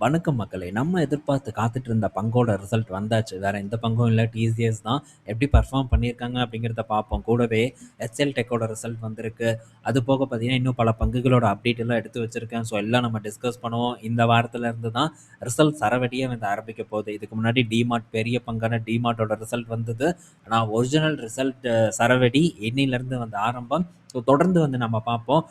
வணக்கம் மக்களே! நம்ம எதிர்பார்த்து காத்துட்டு இருந்த பங்கோட ரிசல்ட் வந்தாச்சு. வேற எந்த பங்கும் இல்ல. டிசிஎஸ் தான். எப்படி பெர்ஃபார்ம் பண்ணியிருக்காங்க அப்படிங்கிறத பார்ப்போம். கூடவே எச்எல் டெக்கோட ரிசல்ட் வந்திருக்கு. அது போக பார்த்தீங்கன்னா, இன்னும் பல பங்குகளோட அப்டேட் எல்லாம் எடுத்து வச்சிருக்கேன். ஸோ எல்லாம் நம்ம டிஸ்கஸ் பண்ணுவோம். இந்த வாரத்துல இருந்து தான் ரிசல்ட் சரவெடியா வந்து ஆரம்பிக்க போகுது. இதுக்கு முன்னாடி டிமார்ட் பெரிய பங்கான டிமார்ட்டோட ரிசல்ட் வந்தது. ஆனா ஒரிஜினல் ரிசல்ட் சரவெடி இன்னையிலிருந்து வந்து ஆரம்பம். ஸோ தொடர்ந்து வந்து நம்ம பார்ப்போம்.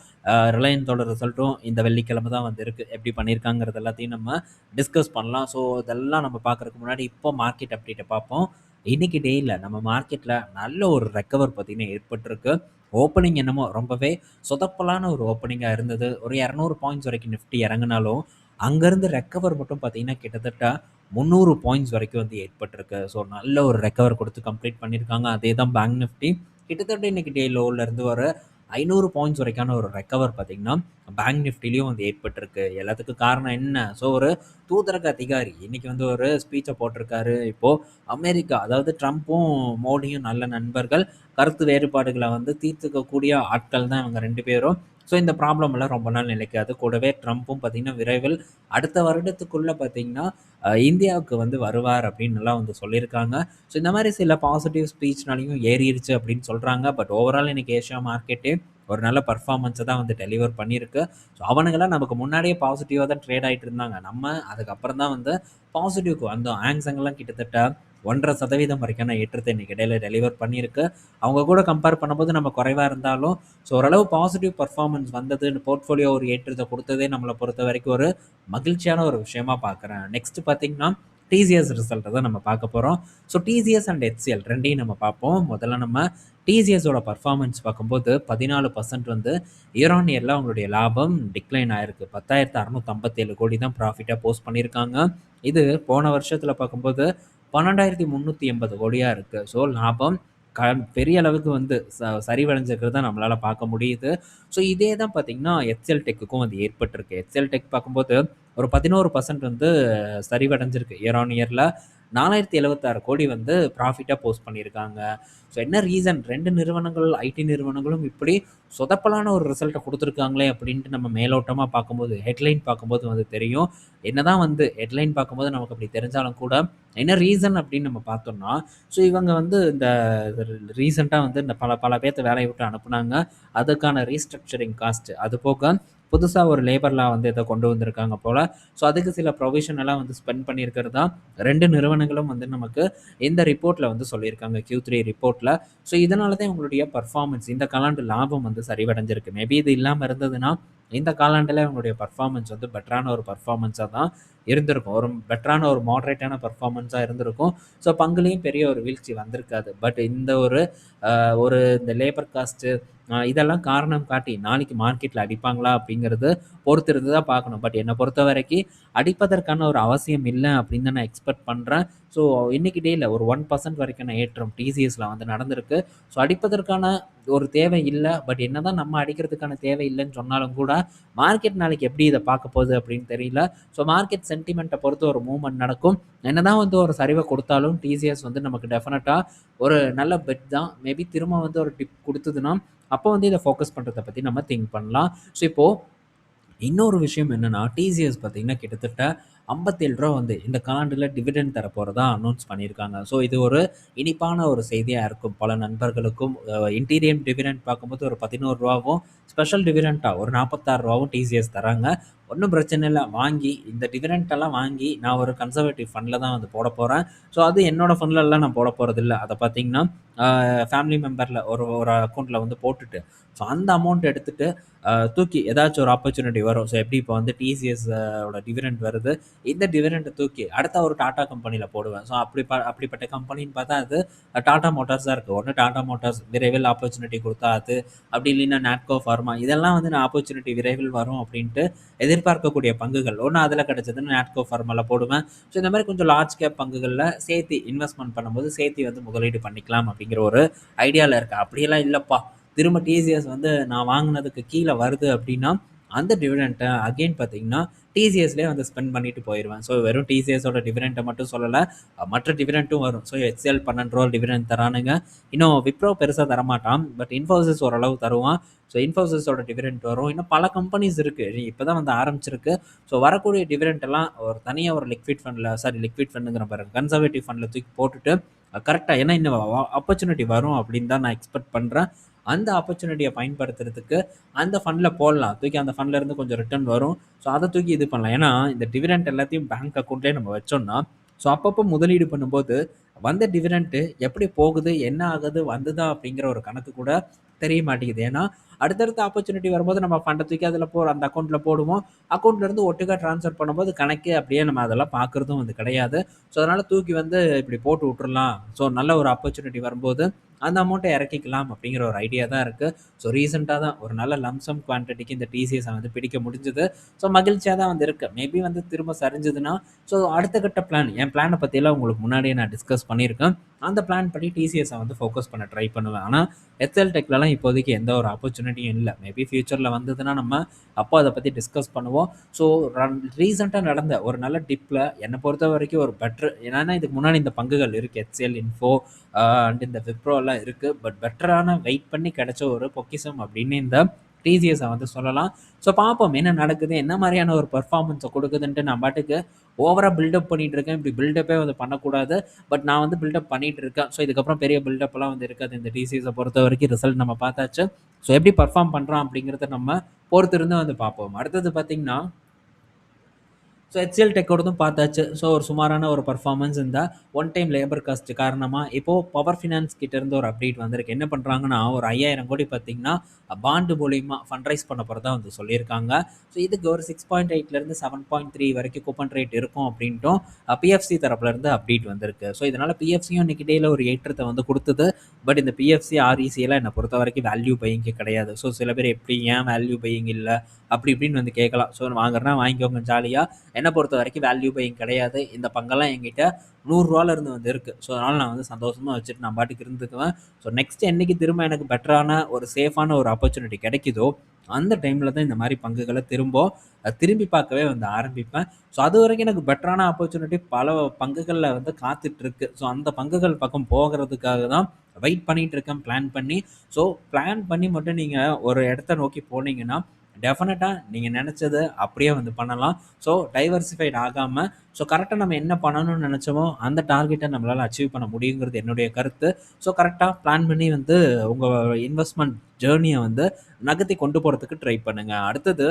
ரிலையன்ஸோட ரிசல்ட்டும் இந்த வெள்ளிக்கிழமை தான் வந்து இருக்குது. எப்படி பண்ணியிருக்காங்கிறது எல்லாத்தையும் நம்ம டிஸ்கஸ் பண்ணலாம். ஸோ இதெல்லாம் நம்ம பார்க்குறதுக்கு முன்னாடி இப்போ மார்க்கெட் அப்டேட்டை பார்ப்போம். இன்னைக்கு டேயில் நம்ம மார்க்கெட்டில் நல்ல ஒரு ரெக்கவர் பார்த்தீங்கன்னா ஏற்பட்டிருக்கு. ஓப்பனிங் என்னமோ ரொம்பவே சொதப்பலான ஒரு ஓப்பனிங்காக இருந்தது. ஒரு 200 பாயிண்ட்ஸ் வரைக்கும் நிஃப்டி இறங்கினாலும் அங்கேருந்து ரெக்கவர் மட்டும் பார்த்தீங்கன்னா கிட்டத்தட்ட 300 பாயிண்ட்ஸ் வரைக்கும் வந்து ஏற்பட்டிருக்கு. ஸோ நல்ல ஒரு ரெக்கவர் கொடுத்து கம்ப்ளீட் பண்ணியிருக்காங்க. அதே தான் பேங்க் நிஃப்டி கிட்டத்தட்ட இன்னைக்கு டே லோவிலேருந்து ஒரு 500 பாயிண்ட்ஸ் வரைக்கான ஒரு ரெக்கவர் பார்த்தீங்கன்னா பேங்க் நிஃப்டிலையும் வந்து ஏற்பட்டிருக்கு. எல்லாத்துக்கும் காரணம் என்ன? ஸோ ஒரு தூதரக அதிகாரி இன்னைக்கு வந்து ஒரு ஸ்பீச்சை போட்டிருக்காரு. இப்போது அமெரிக்கா, அதாவது ட்ரம்ப்பும் மோடியும் நல்ல நண்பர்கள். கருத்து வேறுபாடுகளை வந்து தீர்த்துக்கக்கூடிய ஆட்கள் தான் இவங்க 2 பேரும். ஸோ இந்த ப்ராப்ளம் எல்லாம் ரொம்ப நாள் நிலைக்காது. கூடவே ட்ரம்ப்பும் பார்த்தீங்கன்னா விரைவில் அடுத்த வருடத்துக்குள்ளே பார்த்தீங்கன்னா இந்தியாவுக்கு வந்து வருவார் அப்படின்னுலாம் வந்து சொல்லியிருக்காங்க. ஸோ இந்த மாதிரி சில பாசிட்டிவ் ஸ்பீச்னாலையும் ஏறிடுச்சு அப்படின்னு சொல்கிறாங்க. பட் ஓவரால் இன்னைக்கு ஏஷியா மார்க்கெட்டே ஒரு நல்ல பர்ஃபார்மன்ஸை தான் வந்து டெலிவர் பண்ணியிருக்கு. ஸோ அவனுங்கெல்லாம் நமக்கு முன்னாடியே பாசிட்டிவாக தான் ட்ரேட் ஆகிட்டு இருந்தாங்க. நம்ம அதுக்கப்புறம் தான் வந்து பாசிட்டிவ்க்கு வந்தோம். ஆங்ஸங்கெல்லாம் கிட்டத்தட்ட 1.5% வரைக்கான ஏற்றத்தை இன்னைக்கு இடையில டெலிவர் பண்ணியிருக்கு. அவங்க கூட கம்பேர் பண்ணும்போது நம்ம குறைவாக இருந்தாலும் ஸோ ஓரளவு பாசிட்டிவ் பர்ஃபார்மன்ஸ் வந்தது. போர்ட்ஃபோலியோ ஒரு ஏற்றத்தை கொடுத்ததே நம்மளை பொறுத்த வரைக்கும் ஒரு மகிழ்ச்சியான ஒரு விஷயமா பார்க்குறேன். நெக்ஸ்ட் பார்த்தீங்கன்னா டிசிஎஸ் ரிசல்ட்டை தான் நம்ம பார்க்க போகிறோம். ஸோ டிசிஎஸ் அண்ட் ஹெச்சிஎல் ரெண்டையும் நம்ம பார்ப்போம். முதல்ல நம்ம டிசிஎஸோட பர்ஃபார்மன்ஸ் பார்க்கும்போது 14% வந்து இயர் ஆன் இயரில் அவங்களுடைய லாபம் டிக்ளைன் ஆயிருக்கு. 10,657 கோடி தான் ப்ராஃபிட்டாக போஸ்ட் பண்ணியிருக்காங்க. இது போன வருஷத்தில் பார்க்கும்போது 12,380 கோடியாக இருக்குது. ஸோ லாபம் பெரிய அளவுக்கு வந்து சரிவடைஞ்சிருக்கிறத நம்மளால் பார்க்க முடியுது. ஸோ இதே தான் பார்த்தீங்கன்னா எச்எல் டெக்குக்கும் அது ஏற்பட்டிருக்கு. எச்எல் டெக் பார்க்கும்போது ஒரு 11% வந்து சரிவடைஞ்சிருக்கு இயர் ஆன் இயரில். 4,076 கோடி வந்து ப்ராஃபிட்டாக போஸ்ட் பண்ணியிருக்காங்க. ஸோ என்ன ரீசன்? 2 நிறுவனங்கள், ஐடி நிறுவனங்களும் இப்படி சொதப்பலான ஒரு ரிசல்ட்டை கொடுத்துருக்காங்களே அப்படின்ட்டு நம்ம மேலோட்டமாக பார்க்கும்போது, ஹெட்லைன் பார்க்கும்போது வந்து தெரியும். என்னதான் வந்து ஹெட்லைன் பார்க்கும்போது நமக்கு அப்படி தெரிஞ்சாலும் கூட என்ன ரீசன் அப்படின்னு நம்ம பார்த்தோம்னா, ஸோ இவங்க வந்து இந்த ரீசெண்டாக வந்து இந்த பல பல பேர்த்த வேலையை விட்டு அனுப்புனாங்க. அதுக்கான ரீஸ்ட்ரக்சரிங் காஸ்ட், அது போக புதுசாக ஒரு லேபர் லா வந்து ஏதோ கொண்டு வந்திருக்காங்க போல். ஸோ அதுக்கு சில ப்ரொவிஷன் எல்லாம் வந்து ஸ்பெண்ட் பண்ணியிருக்கிறதா 2 நிறுவனங்களும் வந்து நமக்கு இந்த ரிப்போர்ட்டில் வந்து சொல்லியிருக்காங்க, Q3 ரிப்போர்ட்டில். ஸோ இதனால தான் இவங்களுடைய பர்ஃபார்மன்ஸ் இந்த காலாண்டு லாபம் வந்து சரிவடைஞ்சிருக்கு. மேபி இது இல்லாமல் இருந்ததுன்னா இந்த காலாண்டில் இவங்களுடைய பர்ஃபார்மன்ஸ் வந்து பெட்டரான ஒரு பர்ஃபார்மன்ஸாக தான் இருந்திருக்கும். ஒரு பெட்டரான ஒரு மாடரேட்டான பர்ஃபார்மன்ஸாக இருந்திருக்கும். ஸோ பங்குலேயும் பெரிய ஒரு வீழ்ச்சி வந்திருக்காது. பட் இந்த ஒரு இந்த லேபர் காஸ்ட்டு இதெல்லாம் காரணம் காட்டி நாளைக்கு மார்க்கெட்டில் அடிப்பாங்களா அப்படிங்கிறது பொறுத்திருந்து தான் பார்க்கணும். பட் என்னை பொறுத்த வரைக்கும் அடிப்பதற்கான ஒரு அவசியம் இல்லை அப்படின்னு தான் நான் எக்ஸ்பெக்ட் பண்ணுறேன். ஸோ இன்னைக்கு டேயில் ஒரு 1% வரைக்கான ஏற்றம் டிசிஎஸில் வந்து நடந்திருக்கு. ஸோ அடிப்பதற்கான ஒரு தேவை இல்லை. பட் என்ன தான் நம்ம அடிக்கிறதுக்கான தேவை இல்லைன்னு சொன்னாலும் கூட மார்க்கெட் நாளைக்கு எப்படி இதை பார்க்க போகுது அப்படின்னு தெரியல. ஸோ மார்க்கெட் சென்டிமெண்ட்டை பொறுத்து ஒரு மூவ்மெண்ட் நடக்கும். என்னதான் வந்து ஒரு சரிவை கொடுத்தாலும் டிசிஎஸ் வந்து நமக்கு டெஃபினட்டாக ஒரு நல்ல பெட் தான். மேபி திரும்ப வந்து ஒரு டிப் கொடுத்ததுன்னா அப்போ வந்து இதை ஃபோக்கஸ் பண்ணுறதை பற்றி நம்ம திங்க் பண்ணலாம். ஸோ இப்போது இன்னொரு விஷயம் என்னென்னா, டிசிஎஸ் பார்த்தீங்கன்னா கிட்டத்தட்ட ரூ. 57 வந்து இந்த காலாண்டில் டிவிடெண்ட் தர போகிறதா அனௌன்ஸ் பண்ணியிருக்காங்க. ஸோ இது ஒரு இனிப்பான ஒரு செய்தியாக இருக்கும் பல நண்பர்களுக்கும். இன்டீரியர் டிவிடெண்ட் பார்க்கும்போது ஒரு ரூ. 11வும் ஸ்பெஷல் டிவிடெண்ட்டாக ஒரு ரூ. 46வும் டிசிஎஸ் தராங்க. ஒன்றும் பிரச்சனை இல்லை. வாங்கி இந்த டிவிடெண்ட்டெல்லாம் வாங்கி நான் ஒரு கன்சர்வேட்டிவ் ஃபண்டில் தான் வந்து போட போகிறேன். ஸோ அது என்னோடய ஃபண்ட்லலாம் நான் போட போகிறதில்ல. அதை பார்த்தீங்கன்னா ஃபேமிலி மெம்பரில் ஒரு ஒரு அக்கௌண்ட்டில் வந்து போட்டுட்டு ஸோ அந்த அமௌண்ட் எடுத்துகிட்டு தூக்கி ஏதாச்சும் ஒரு ஆப்பர்ச்சுனிட்டி வரும். ஸோ எப்படி இப்போ வந்து டிசிஎஸ் ஓட டிவிடெண்ட் வருது, இந்த டிவிடெண்ட்டை தூக்கி அடுத்த ஒரு டாடா கம்பெனியில் போடுவேன். ஸோ அப்படிப்பட்ட கம்பெனின்னு பார்த்தா அது டாடா மோட்டார்ஸ் தான் இருக்குது. ஒன்று டாடா மோட்டார்ஸ் விரைவில் ஆப்பர்ச்சுனிட்டி கொடுத்தா அது, அப்படி இல்லைன்னா நாட்கோ ஃபார்மா, இதெல்லாம் வந்து நான் ஆப்பர்ச்சுனிட்டி விரைவில் வரும் அப்படின்ட்டு எதிர்பார்க்கக்கூடிய பங்குகள். ஒன்று அதில் கிடச்சதுன்னு நாட்கோ ஃபார்மாவில் போடுவேன். ஸோ இந்த மாதிரி கொஞ்சம் லார்ஜ் கேப் பங்குகளில் சேர்த்து இன்வெஸ்ட்மெண்ட் பண்ணும்போது சேர்த்து வந்து முதலீடு பண்ணிக்கலாம் அப்படிங்கிற ஒரு ஐடியாவில் இருக்குது. அப்படியெல்லாம் இல்லைப்பா, திரும்ப டிசிஎஸ் வந்து நான் வாங்கினதுக்கு கீழே வருது அப்படின்னா அந்த டிவிடெண்ட்டை அகைன் பார்த்தீங்கன்னா டிசிஎஸ்லேயே வந்து ஸ்பெண்ட் பண்ணிட்டு போயிடுவேன். ஸோ வெறும் டிசிஎஸோட டிவிடெண்ட்டை மட்டும் சொல்லலை, மற்ற டிவிடெண்ட்டும் வரும். ஸோ HCL 12 ரூபா டிவிடெண்ட் தரானுங்க. இன்னும் விப்ரோ பெருசாக தரமாட்டான், பட் இன்ஃபோசிஸ் ஓரளவு தருவான். ஸோ இன்ஃபோசிஸோட டிவிடெண்ட் வரும். இன்னும் பல கம்பெனிஸ் இருக்குது, இப்போ தான் வந்து ஆரம்பிச்சிருக்கு. ஸோ வரக்கூடிய டிவிடெண்ட் எல்லாம் ஒரு தனியாக ஒரு லிக்விட் ஃபண்டில், சாரி லிக்விட் ஃபண்டுங்கிற பாருங்க, கன்சர்வேட்டிவ் ஃபண்டில் தூக்கி போட்டுட்டு கரெக்டாக, ஏன்னா இன்னும் ஆப்பர்ச்சுனிட்டி வரும் அப்படின்னு தான் நான் எக்ஸ்பெக்ட் பண்ணுறேன். அந்த ஆப்பர்ச்சுனிட்டியை பயன்படுத்துறதுக்கு அந்த ஃபண்டில் போடலாம், தூக்கி அந்த ஃபண்டில் இருந்து கொஞ்சம் ரிட்டர்ன் வரும். ஸோ அதை தூக்கி இது பண்ணலாம். ஏன்னா இந்த டிவிடெண்ட் எல்லாத்தையும் பேங்க் அக்கௌண்ட்லேயே நம்ம வச்சோம்னா, ஸோ அப்பப்போ முதலீடு பண்ணும்போது வந்த டிவிடெண்ட்டு எப்படி போகுது, என்ன ஆகுது, வந்துதா அப்படிங்கிற ஒரு கணக்கு கூட தெரிய மாட்டேங்குது. ஏன்னா அடுத்தடுத்த ஆப்பர்ச்சுனிட்டி வரும்போது நம்ம ஃபண்டை தூக்கி அதில் அந்த அக்கௌண்ட்டில் போடுவோம். அக்கௌண்ட்லேருந்து ஒட்டுக்கா ட்ரான்ஸ்ஃபர் பண்ணும்போது கணக்கு அப்படியே நம்ம அதெல்லாம் பார்க்குறதும் வந்து கிடையாது. ஸோ அதனால் தூக்கி வந்து இப்படி போட்டு விட்டுறலாம். ஸோ நல்ல ஒரு ஆப்பர்ச்சுனிட்டி வரும்போது அந்த அமௌண்ட்டை இறக்கிக்கலாம் அப்படிங்கிற ஒரு ஐடியா தான் இருக்குது. ஸோ ரீசெண்டாக தான் ஒரு நல்ல லம்சம் குவான்டிட்டிக்கு இந்த டிசிஎஸை வந்து பிடிக்க முடிஞ்சுது. ஸோ மகிழ்ச்சியாக தான் வந்து இருக்குது. மேபி வந்து திரும்ப சரிஞ்சதுன்னா, ஸோ அடுத்த கட்ட பிளான், என் பிளானை பற்றியெல்லாம் உங்களுக்கு முன்னாடியே நான் டிஸ்கஸ் பண்ணியிருக்கேன். அந்த பிளான் படி டிசிஎஸை வந்து ஃபோக்கஸ் பண்ண ட்ரை பண்ணுவேன். ஆனால் HCL டெக்லலாம் இப்போதைக்கு எந்த ஒரு ஆப்பர்ச்சுனிட்டியும் இல்லை. மேபி ஃபியூச்சரில் வந்ததுன்னா நம்ம அப்போ அதை பற்றி டிஸ்கஸ் பண்ணுவோம். ஸோ ரீசெண்டாக நடந்த ஒரு நல்ல டிப்பில் என்னை பொறுத்த வரைக்கும் ஒரு பெட்ரு, ஏன்னா இதுக்கு முன்னாடி இந்த பங்குகள் இருக்குது, HCL இன்ஃபோ அண்ட் இந்த விப்ரோலாம் இருக்குது. பட் பெட்டரான வெயிட் பண்ணி கிடைச்ச ஒரு பொக்கிஷம் அப்படின்னு இந்த டிசிஎஸை வந்து சொல்லலாம். ஸோ பார்ப்போம் என்ன நடக்குது, என்ன மாதிரியான ஒரு பெர்ஃபார்மன்ஸை கொடுக்குதுன்ட்டு. நான் பாட்டுக்கு ஓவராக பில்டப் பண்ணிட்டு இருக்கேன். இப்படி பில்டப்பே வந்து பண்ணக்கூடாது, பட் நான் வந்து பில்டப் பண்ணிட்டு இருக்கேன். ஸோ இதுக்கப்புறம் பெரிய பில்டப்லாம் வந்து இருக்காது. இந்த டிசிஎஸை பொறுத்த வரைக்கும் ரிசல்ட் நம்ம பார்த்தாச்சு. ஸோ எப்படி பர்ஃபார்ம் பண்ணுறான் அப்படிங்கிறத நம்ம பொறுத்திருந்து வந்து பார்ப்போம். அடுத்தது பார்த்தீங்கன்னா, ஸோ HCL டெக்கோடதும் பார்த்தாச்சு. ஸோ ஒரு சுமாரான ஒரு பர்ஃபார்மன்ஸ் இந்த ஒன் டைம் லேபர் காஸ்ட் காரணமாக இப்போது பவர் ஃபினான்ஸ் கிட்டேருந்து ஒரு அப்டேட் வந்திருக்கு. என்ன பண்ணுறாங்கன்னா, ஒரு 5000 கோடி பார்த்தீங்கன்னா பாண்டு மூலியமாக ஃபண்ட்ரைஸ் பண்ண போகிறதா வந்து சொல்லியிருக்காங்க. ஸோ இதுக்கு ஒரு 6.8லேருந்து 7.3 வரைக்கும் கூப்பன் ரேட் இருக்கும் அப்படின்ட்டும் பிஎஃப்சி தரப்புலேருந்து அப்டேட் வந்திருக்கு. ஸோ இதனால் பிஎஃப்சியும் இன்னைக்கு டேயில் ஒரு ஏற்றத்தை வந்து கொடுத்தது. பட் இந்த பிஎஃப்சி ஆர்இசியெல்லாம் என்னை பொறுத்த வரைக்கும் வேல்யூ பையிங்கே கிடையாது. ஸோ சில பேர் எப்படி ஏன் வேல்யூ பையிங் இல்லை அப்படி இப்படின்னு வந்து கேட்கலாம். ஸோ வாங்குறேன்னா வாங்கிக்கோங்க ஜாலியாக. என்னை பொறுத்த வரைக்கும் வேல்யூ பையிங் கிடையாது. இந்த பங்கெல்லாம் என்கிட்ட 100 ரூபாயிலிருந்து வந்து இருக்குது. ஸோ அதனால் நான் வந்து சந்தோஷமாக வச்சுட்டு நான் பாட்டுக்கு இருந்துக்குவேன். ஸோ நெக்ஸ்ட் என்றைக்கு திரும்ப எனக்கு பெட்டரான ஒரு சேஃபான ஒரு ஆப்பர்ச்சுனிட்டி கிடைக்குதோ அந்த டைமில் தான் இந்த மாதிரி பங்குகளை திரும்பி பார்க்கவே வந்து ஆரம்பிப்பேன். ஸோ அது வரைக்கும் எனக்கு பெட்டரான ஆப்பர்ச்சுனிட்டி பல பங்குகளில் வந்து காத்துட்ருக்கு. ஸோ அந்த பங்குகள் பக்கம் போகிறதுக்காக தான் வெயிட் பண்ணிகிட்டு இருக்கேன், பிளான் பண்ணி. ஸோ பிளான் பண்ணி மட்டும் நீங்கள் ஒரு இடத்த நோக்கி போனீங்கன்னா டெஃபினட்டாக நீங்கள் நினச்சது அப்படியே வந்து பண்ணலாம். ஸோ டைவர்சிஃபைட் ஆகாமல், ஸோ கரெக்டாக நம்ம என்ன பண்ணணும்னு நினச்சோமோ அந்த டார்கெட்டை நம்மளால் அச்சீவ் பண்ண முடியுங்கிறது என்னுடைய கருத்து. ஸோ கரெக்டாக பிளான் பண்ணி வந்து உங்கள் இன்வெஸ்ட்மெண்ட் ஜேர்னியை வந்து நகர்த்தி கொண்டு போகிறதுக்கு ட்ரை பண்ணுங்கள். அடுத்தது,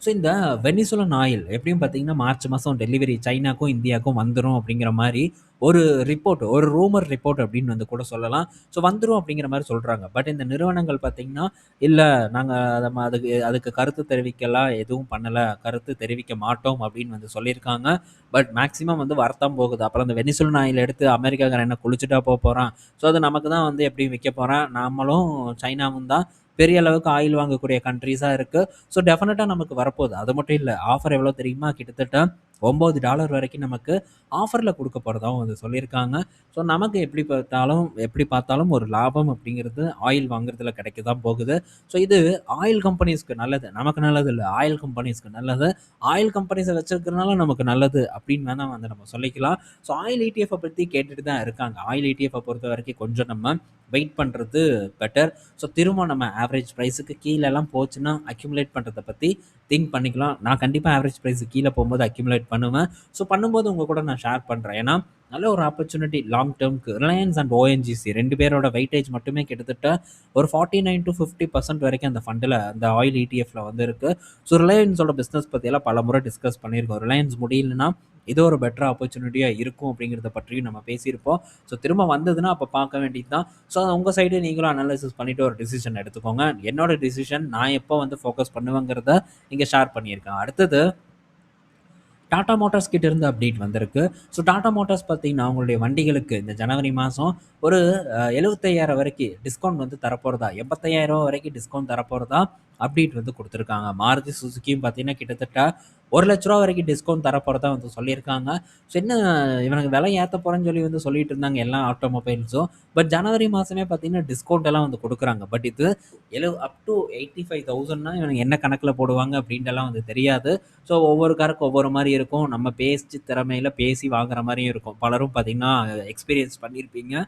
ஸோ இந்த வெனிசுலன் ஆயில் எப்படியும் பார்த்தீங்கன்னா மார்ச் மாதம் டெலிவரி சைனாக்கும் இந்தியாவுக்கும் வந்துடும் அப்படிங்கிற மாதிரி ஒரு ரிப்போர்ட், ஒரு ரூமர் ரிப்போர்ட் அப்படின்னு வந்து கூட சொல்லலாம். ஸோ வந்துடும் அப்படிங்கிற மாதிரி சொல்கிறாங்க. பட் இந்த நிறுவனங்கள் பார்த்தீங்கன்னா, இல்லை நாங்கள் அதுக்கு கருத்து தெரிவிக்கலாம், எதுவும் பண்ணலை, கருத்து தெரிவிக்க மாட்டோம் அப்படின்னு வந்து சொல்லியிருக்காங்க. பட் மேக்ஸிமம் வந்து வரத்தான் போகுது. அப்புறம் அந்த வெனிசுலன் ஆயில் எடுத்து அமெரிக்காக்காரன் என்ன குளிச்சுட்டா போகிறான். ஸோ அது நமக்கு தான் வந்து எப்படி விற்க போகிறான். நாமளும் சைனாவும் தான் பெரிய அளவுக்கு ஆயில் வாங்கக்கூடிய கண்ட்ரீஸாக இருக்குது. ஸோ டெஃபினட்டாக நமக்கு வரப்போகுது. அது மட்டும் இல்லை, ஆஃபர் எவ்வளோ தெரியுமா? கிட்டத்தட்ட $9 வரைக்கும் நமக்கு ஆஃபரில் கொடுக்க போகிறதாவும் வந்து சொல்லியிருக்காங்க. ஸோ நமக்கு எப்படி பார்த்தாலும் ஒரு லாபம் அப்படிங்கிறது ஆயில் வாங்குறதுல கிடைக்க தான் போகுது. ஸோ இது ஆயில் கம்பெனிஸ்க்கு நல்லது, நமக்கு நல்லது இல்லை, ஆயில் கம்பெனிஸ்க்கு நல்லது. ஆயில் கம்பெனிஸை வச்சிருக்கிறதுனால நமக்கு நல்லது அப்படின்னு வேணால் வந்து நம்ம சொல்லிக்கலாம். ஸோ ஆயில் இடிஎஃப்பை பற்றி கேட்டுட்டு தான் இருக்காங்க. ஆயில் இடிஎஃப்பை பொறுத்த வரைக்கும் கொஞ்சம் நம்ம வெயிட் பண்ணுறது பெட்டர். ஸோ திரும்ப நம்ம ஆவரேஜ் ப்ரைஸுக்கு கீழெல்லாம் போச்சுன்னா அக்யூமுலேட் பண்ணுறதை பற்றி திங்க் பண்ணிக்கலாம். நான் கண்டிப்பாக ஆவரேஜ் ப்ரைஸுக்கு கீழே போகும்போது அக்யூமுலேட் பண்ணுவேன். ஸோ பண்ணும்போது உங்கள் கூட நான் ஷேர் பண்ணுறேன். ஏன்னா நல்ல ஒரு ஆப்பர்ச்சுனிட்டி லாங் டேர்முக்கு. ரிலையன்ஸ் அண்ட் ஓஎன்ஜிசி 2 பேரோட வெயிட்டேஜ் மட்டுமே கிட்டத்தட்ட ஒரு 49 to 50% வரைக்கும் அந்த ஃபண்டில், அந்த ஆயில் இடிஎஃப்ல வந்து இருக்குது. ஸோ ரிலையன்ஸோட பிஸ்னஸ் பற்றியெல்லாம் பல முறை டிஸ்கஸ் பண்ணியிருக்கோம். ரிலையன்ஸ் முடியலன்னா இது ஒரு பெட்டர் ஆப்பர்ச்சுனிட்டியாக இருக்கும் அப்படிங்கிறத பற்றியும் நம்ம பேசியிருப்போம். ஸோ திரும்ப வந்ததுன்னா அப்போ பார்க்க வேண்டியது தான். ஸோ உங்கள் சைடு நீங்களும் அனலைசிஸ் பண்ணிவிட்டு ஒரு டிசிஷன் எடுத்துக்கோங்க. என்னோட டிசிஷன் நான் எப்போ வந்து ஃபோக்கஸ் பண்ணுவேங்கிறத இங்கே ஷேர் பண்ணியிருக்கேன். அடுத்தது, டாடா மோட்டார்ஸ் கிட்ட இருந்து அப்டேட் வந்திருக்கு. ஸோ டாடா மோட்டார்ஸ் பார்த்தீங்கன்னா அவங்களுடைய வண்டிகளுக்கு இந்த ஜனவரி மாதம் ஒரு 75,000 வரைக்கும் டிஸ்கவுண்ட் வந்து தரப்போகிறதா, 85,000 வரைக்கும் டிஸ்கவுண்ட் தரப்போகிறதா அப்டேட் வந்து கொடுத்துருக்காங்க. மாருதி சுசுக்கியும் பார்த்தீங்கன்னா கிட்டத்தட்ட ரூ. 1,00,000 வரைக்கும் டிஸ்கவுண்ட் தரப்போறதா வந்து சொல்லியிருக்காங்க. ஸோ என்ன இவனுக்கு விலை ஏத்த போறேன்னு சொல்லி வந்து சொல்லிட்டு இருந்தாங்க எல்லா ஆட்டோமொபைல்ஸும். பட் ஜனவரி மாசமே பார்த்தீங்கன்னா, டிஸ்கவுண்ட் எல்லாம் வந்து குடுக்குறாங்க. பட் இது அப் டூ 85,000ன்னா இவனுங்க என்ன கணக்குல போடுவாங்க அப்படின்ட்டுலாம் வந்து தெரியாது. ஸோ ஒவ்வொரு காருக்கும் ஒவ்வொரு மாரி இருக்கும். நம்ம பேச்சு திறமையில பேசி வாங்குற மாரியும் இருக்கும். பலரும் பார்த்தீங்கன்னா, எக்ஸ்பீரியன்ஸ் பண்ணியிருப்பீங்க.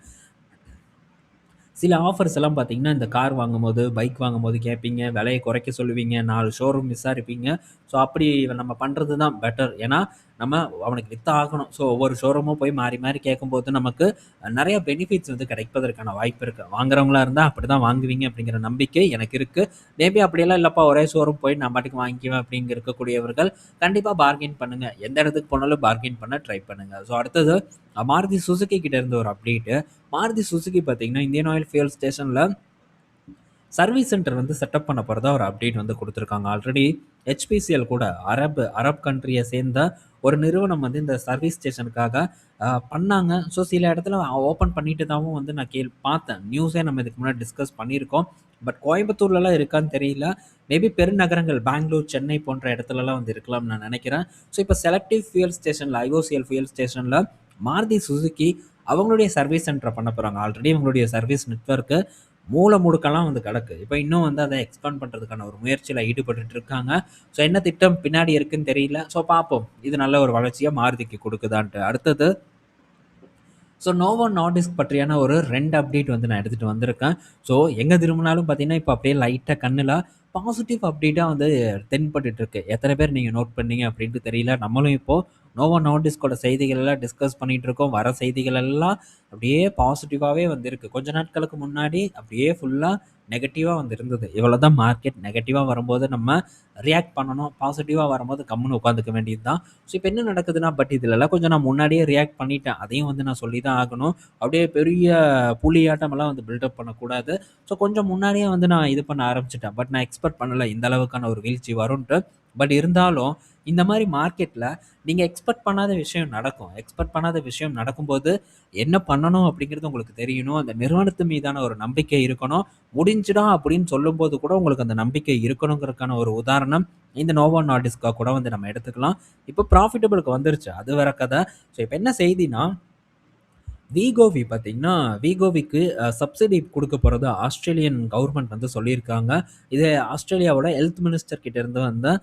சில ஆஃபர்ஸ் எல்லாம் பார்த்தீங்கன்னா, இந்த கார் வாங்கும்போது, பைக் வாங்கும்போது கேட்பீங்க. விலைய குறைக்க சொல்லுவீங்க. 4 ஷோரூம் விசாரிப்பீங்க. ஸோ அப்படி நம்ம பண்றது தான் பெட்டர். ஏன்னா, நம்ம அவனுக்கு வித்து ஆகணும். ஸோ ஒவ்வொரு ஷோரூமும் போய் மாறி மாறி கேட்கும்போது நமக்கு நெறைய பெனிஃபிட்ஸ் வந்து கிடைப்பதற்கான வாய்ப்பு இருக்கு. வாங்குறவங்களா இருந்தா அப்படிதான் வாங்குவீங்க அப்படிங்கிற நம்பிக்கை எனக்கு இருக்கு. மேபி அப்படியெல்லாம் இல்லப்பா ஒரே ஷோரூம் போய் நான் பாட்டுக்கு வாங்கிக்குவேன் அப்படிங்க இருக்கக்கூடியவர்கள் கண்டிப்பா பார்கெயின் பண்ணுங்க. எந்த இடத்துக்கு போனாலும் பார்கெயின் பண்ண ட்ரை பண்ணுங்க. ஸோ அடுத்தது மாருதி சுசுகி கிட்ட இருந்து ஒரு அப்டேட். மாருதி சுசுகி பார்த்தீங்கன்னா, இந்தியன் ஆயில் ஃபியூல் ஸ்டேஷன்ல சர்வீஸ் சென்டர் வந்து செட்டப் பண்ண போறதா ஒரு அப்டேட் வந்து குடுத்துருக்காங்க. ஆல்ரெடி HPCL கூட அரப் கண்ட்ரிய சேர்ந்த ஒரு நிறுவனம் வந்து இந்த சர்வீஸ் ஸ்டேஷனுக்காக பண்ணாங்க. ஸோ சில இடத்துல ஓப்பன் பண்ணிட்டு தாவும் வந்து நான் பார்த்தேன். நியூஸே நம்ம இதுக்கு முன்னாடி டிஸ்கஸ் பண்ணியிருக்கோம். பட் கோயம்புத்தூர்லலாம் இருக்கான்னு தெரியல. மேபி பெருநகரங்கள் பெங்களூர், சென்னை போன்ற இடத்துலலாம் வந்து இருக்கலாம்னு நான் நினைக்கிறேன். ஸோ இப்போ செலக்டிவ் ஃபியூயல் ஸ்டேஷன்ல IOCL ஃபியூயல் ஸ்டேஷன்ல மாருதி சுசுகி அவங்களுடைய சர்வீஸ் சென்டரை பண்ண போறாங்க. ஆல்ரெடி இவங்களுடைய சர்வீஸ் நெட்வொர்க்கு மூல முடுக்கெல்லாம் வந்து கிடக்கு. இப்போ இன்னும் வந்து அதை எக்ஸ்பேண்ட் பண்ணுறதுக்கான ஒரு முயற்சியில் ஈடுபட்டுட்டு இருக்காங்க. ஸோ என்ன திட்டம் பின்னாடி இருக்குன்னு தெரியல. ஸோ பார்ப்போம் இது நல்ல ஒரு வளர்ச்சியாக மாருதிக்கு கொடுக்குதான்ட்டு. அடுத்தது ஸோ நோவோ நார்டிஸ்க் பற்றியான ஒரு 2 அப்டேட் வந்து நான் எடுத்துகிட்டு வந்திருக்கேன். ஸோ எங்கே திரும்பினாலும் பார்த்தீங்கன்னா, இப்போ அப்படியே லைட்டாக கண்ணில் பாசிட்டிவ் அப்டேட்டாக வந்து தென்பட்டுட்டு இருக்கு. எத்தனை பேர் நீங்கள் நோட் பண்ணீங்க அப்படின்ட்டு தெரியல. நம்மளும் இப்போது நோவோ நார்டிஸ்கோட செய்திகள் எல்லாம் டிஸ்கஸ் பண்ணிட்டு இருக்கோம். வர செய்திகள் எல்லாம் அப்படியே பாசிட்டிவாகவே வந்து இருக்கு. கொஞ்ச நாட்களுக்கு முன்னாடி அப்படியே ஃபுல்லாக நெகட்டிவாக வந்து இருந்தது. இவ்வளோ தான் மார்க்கெட். நெகட்டிவாக வரும்போது நம்ம ரியாக்ட் பண்ணணும். பாசிட்டிவாக வரும்போது கம்முன்னு உட்காந்துக்க வேண்டியது தான். ஸோ இப்போ என்ன நடக்குதுன்னா, பட் இதுலலாம் கொஞ்சம் நான் முன்னாடியே ரியாக்ட் பண்ணிட்டேன். அதையும் வந்து நான் சொல்லி தான் ஆகணும். அப்படியே பெரிய புலியாட்டமெல்லாம் வந்து பில்டப் பண்ணக்கூடாது. ஸோ கொஞ்சம் முன்னாடியே வந்து நான் இது பண்ண ஆரம்பிச்சுட்டேன். பட் நான் எக்ஸ்பெக்ட் பண்ணல இந்த அளவுக்கான ஒரு வீழ்ச்சி வரும்ன்ட்டு. பட் இருந்தாலும் இந்த மாதிரி மார்க்கெட்டில் நீங்கள் எக்ஸ்பெக்ட் பண்ணாத விஷயம் நடக்கும். எக்ஸ்பெக்ட் பண்ணாத விஷயம் நடக்கும்போது என்ன பண்ணணும் அப்படிங்கிறது உங்களுக்கு தெரியணும். அந்த நிறுவனத்து மீதான ஒரு நம்பிக்கை இருக்கணும். முடிஞ்சுடா அப்படின்னு சொல்லும்போது கூட உங்களுக்கு அந்த நம்பிக்கை இருக்கணுங்கிறதுக்கான ஒரு உதாரணம் இந்த நோவோ நார்டிஸ்கா கூட வந்து நம்ம எடுத்துக்கலாம். இப்போ ப்ராஃபிட்டபிளுக்கு வந்துருச்சு. அது வேற கதை. ஸோ இப்போ என்ன செய்தினா, வீகோவி பார்த்தீங்கன்னா, வீகோவிக்கு சப்சிடி குடுக்க போறதா ஆஸ்திரேலியன் கவர்மெண்ட் வந்து சொல்லியிருக்காங்க. இது ஆஸ்திரேலியாவோட ஹெல்த் மினிஸ்டர் கிட்ட இருந்து வந்த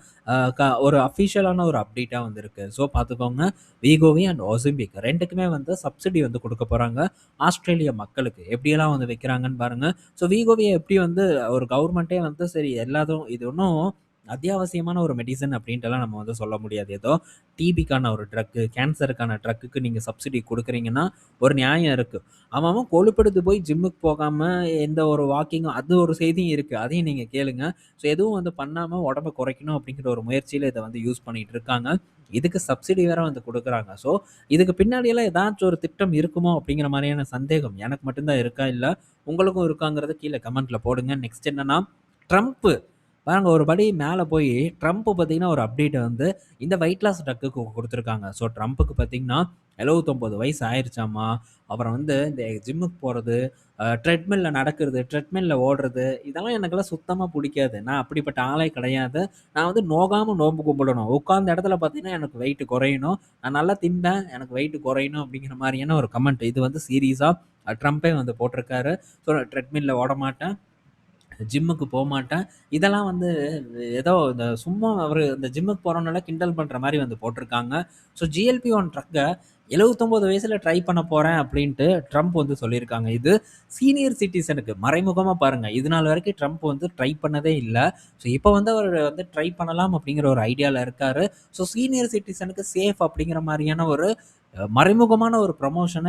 ஒரு அஃபிஷியலான ஒரு அப்டேட்டா வந்திருக்கு. ஸோ பார்த்துக்கோங்க, வீகோவி அண்ட் ஓசிம்பிக் 2க்குமே வந்து சப்சிடி வந்து குடுக்க போறாங்க. ஆஸ்திரேலிய மக்களுக்கு. எப்படியெல்லாம் வந்து வைக்கிறாங்கன்னு பாருங்க. ஸோ வீகோவிய எப்படி வந்து ஒரு கவர்மெண்ட்டே வந்து சரி எல்லாதும் இது ஒண்ணும் அத்தியாவசியமான ஒரு மெடிசின் அப்படின்ட்டுலாம் நம்ம வந்து சொல்ல முடியாது. ஏதோ டிபிக்கான ஒரு ட்ரக்கு, கேன்சருக்கான ட்ரக்குக்கு நீங்க சப்சிடி குடுக்குறீங்கன்னா, ஒரு நியாயம் இருக்கு. அவன் கொழுப்பெடுத்து போய் ஜிம்முக்கு போகாம, எந்த ஒரு வாக்கிங்கும் அது ஒரு செய்தியும் இருக்கு. அதையும் நீங்க கேளுங்க. ஸோ எதுவும் வந்து பண்ணாம உடம்ப குறைக்கணும் அப்படிங்கிற ஒரு முயற்சியில இத வந்து யூஸ் பண்ணிட்டு இருக்காங்க. இதுக்கு சப்சிடி வேற வந்து குடுக்குறாங்க. ஸோ இதுக்கு பின்னாடியெல்லாம் ஏதாச்சும் ஒரு திட்டம் இருக்குமோ அப்படிங்கிற மாரியான சந்தேகம் எனக்கு மட்டும் தான் இருக்கா? இல்ல உங்களுக்கும் இருக்காங்கிறத கீழ கமெண்ட்ல போடுங்க. நெக்ஸ்ட் என்னன்னா, ட்ரம்ப் பாருங்க ஒரு படி மேல போயி ட்ரம்ப் பார்த்தீங்கன்னா, ஒரு அப்டேட்ட வந்து இந்த வெயிட் லாஸ் ட்ரக்குக்கு குடுத்துருக்காங்க. ஸோ ட்ரம்ப்புக்கு பார்த்தீங்கன்னா 79 வயசு ஆயிருச்சாமா. அப்புறம் வந்து இந்த ஜிம்முக்கு போறது, ட்ரெட்மில்ல நடக்கிறது, ட்ரெட்மில்ல ஓடுறது, இதெல்லாம் எனக்கெல்லாம் சுத்தமா புடிக்காது. நான் அப்படிப்பட்ட ஆளே கிடையாது. நான் வந்து நோகாம நோன்பு கும்பிடணும். உட்கார்ந்த இடத்துல பார்த்தீங்கன்னா, எனக்கு வெயிட் குறையணும். நான் நல்லா திம்பேன். எனக்கு வெயிட் குறையணும் அப்படிங்கிற மாரியான ஒரு கமெண்ட். இது வந்து சீரியஸா ட்ரம்ப்பே வந்து போட்டிருக்காரு. ஸோ நான் ஓட மாட்டேன். ஜிம்முக்கு போமாட்டேன். இதெல்லாம் வந்து ஏதோ இந்த சும்மா அவரு இந்த ஜிம்முக்கு போறவனெல்ல கிண்டல் பண்ற மாரி வந்து போட்டிருக்காங்க. ஸோ GLP-1 ட்ரக்க 79 வயசுல ட்ரை பண்ண போறேன் அப்படின்ட்டு ட்ரம்ப் வந்து சொல்லியிருக்காங்க. இது சீனியர் சிட்டிசனுக்கு மறைமுகமா பாருங்க. இது நாள் வரைக்கும் ட்ரம்ப் வந்து ட்ரை பண்ணதே இல்ல. ஸோ இப்ப வந்து அவரு வந்து ட்ரை பண்ணலாம் அப்படிங்கிற ஒரு ஐடியால இருக்காரு. ஸோ சீனியர் சிட்டிசனுக்கு சேஃப் அப்படிங்கிற மாரியான ஒரு மறைமுகமான ஒரு ப்ரமோஷன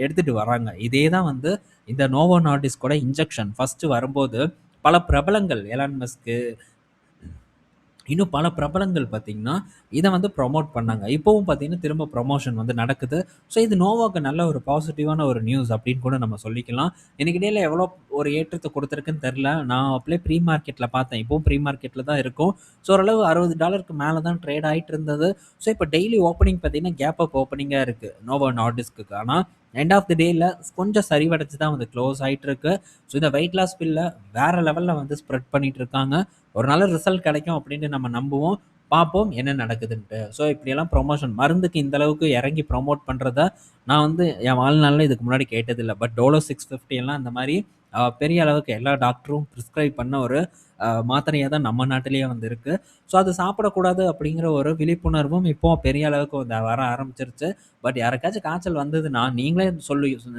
எடுத்துட்டு வராங்க. இதே தான் வந்து இந்த நோவோ நார்டிஸ்கோட இன்ஜெக்ஷன் ஃபர்ஸ்ட் வரும்போது பல பிரபலங்கள் எலான் மஸ்க் இன்னும் பல பிரபலங்கள் பார்த்தீங்கன்னா, இத வந்து ப்ரமோட் பண்ணாங்க. இப்பவும் பார்த்தீங்கன்னா, திரும்ப ப்ரமோஷன் வந்து நடக்குது. ஸோ இது நோவாக்கு நல்ல ஒரு பாசிட்டிவான ஒரு நியூஸ் அப்படின்னு கூட நம்ம சொல்லிக்கலாம். இன்னைக்கு டேல எவ்வளோ ஒரு ஏற்றத்த குடுத்துருக்குன்னு தெரியல. நான் அப்படியே ப்ரீ மார்க்கெட்ல பார்த்தேன். இப்பவும் ப்ரீ மார்க்கெட்ல தான் இருக்கும். ஸோ ஓரளவு $60க்கு மேல தான் ட்ரேட் ஆயிட்டு இருந்தது. ஸோ இப்போ டெய்லி ஓப்பனிங் பார்த்தீங்கன்னா, கேப் அப் ஓப்பனிங்கா இருக்கு. நோவோ நார்டிஸ்க்கு. ஆனா எண்ட் ஆஃப் தி டேல கொஞ்சம் சரிவடைஞ்சு தான் வந்து க்ளோஸ் ஆயிட்டு இருக்கு. ஸோ இந்த வெயிட் லாஸ் பில்ல வேற லெவல்ல வந்து ஸ்ப்ரெட் பண்ணிட்டு இருக்காங்க. ஒரு நல்ல ரிசல்ட் கிடைக்கும் அப்படின்னு நம்ம நம்புவோம். பார்ப்போம் என்ன நடக்குதுன்ட்டு. ஸோ இப்படியெல்லாம் ப்ரொமோஷன் மருந்துக்கு இந்த அளவுக்கு இறங்கி ப்ரொமோட் பண்றத நான் வந்து என் வாழ்நாள்ல இதுக்கு முன்னாடி கேட்டதில்ல. பட் டோலோ 650 எல்லாம் அந்த மாரி பெரிய அளவுக்கு எல்லா டாக்டரும் பிரிஸ்கிரைப் பண்ண ஒரு மாத்திரையா தான் நம்ம நாட்டிலேயே வந்து இருக்கு. ஸோ அது சாப்பிடக்கூடாது அப்படிங்கிற ஒரு விழிப்புணர்வும் இப்போ பெரிய அளவுக்கு வந்து வர ஆரம்பிச்சிருச்சு. பட் யாருக்காச்சும் காய்ச்சல் வந்ததுன்னா, நீங்களே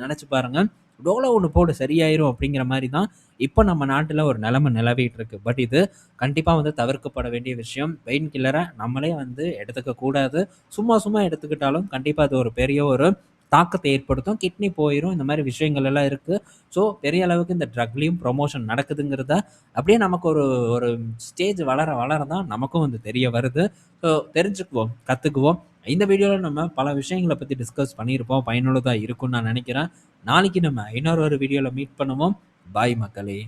நெனச்சு பாருங்க. டோலோ ஒண்ணு போடு சரியாயிரும் அப்படிங்கிற மாரி தான் இப்ப நம்ம நாட்டுல ஒரு நிலைமை நிலவிட்டு இருக்கு. பட் இது கண்டிப்பா வந்து தவிர்க்கப்பட வேண்டிய விஷயம். பெயின் கில்லர நம்மளே வந்து எடுத்துக்க கூடாது. சும்மா சும்மா எடுத்துக்கிட்டாலும் கண்டிப்பா அது ஒரு பெரிய ஒரு தாக்கத்த ஏற்படுத்தும். கிட்னி போயிரும். இந்த மாரி விஷயங்கள் எல்லாம் இருக்கு. ஸோ பெரிய அளவுக்கு இந்த ட்ரக்லயும் ப்ரமோஷன் நடக்குதுங்கிறத அப்படியே நமக்கு ஒரு ஒரு ஸ்டேஜ் வளர வளர தான் நமக்கும் வந்து தெரிய வருது. ஸோ தெரிஞ்சுக்குவோம், கத்துக்குவோம். இந்த வீடியோல நம்ம பல விஷயங்கள பத்தி டிஸ்கஸ் பண்ணியிருப்போம். பயனுள்ளதா இருக்கும்னு நான் நெனைக்கிறேன். நாளைக்கு நம்ம இன்னொரு ஒரு வீடியோல மீட் பண்ணுவோம். பாய் மக்களே!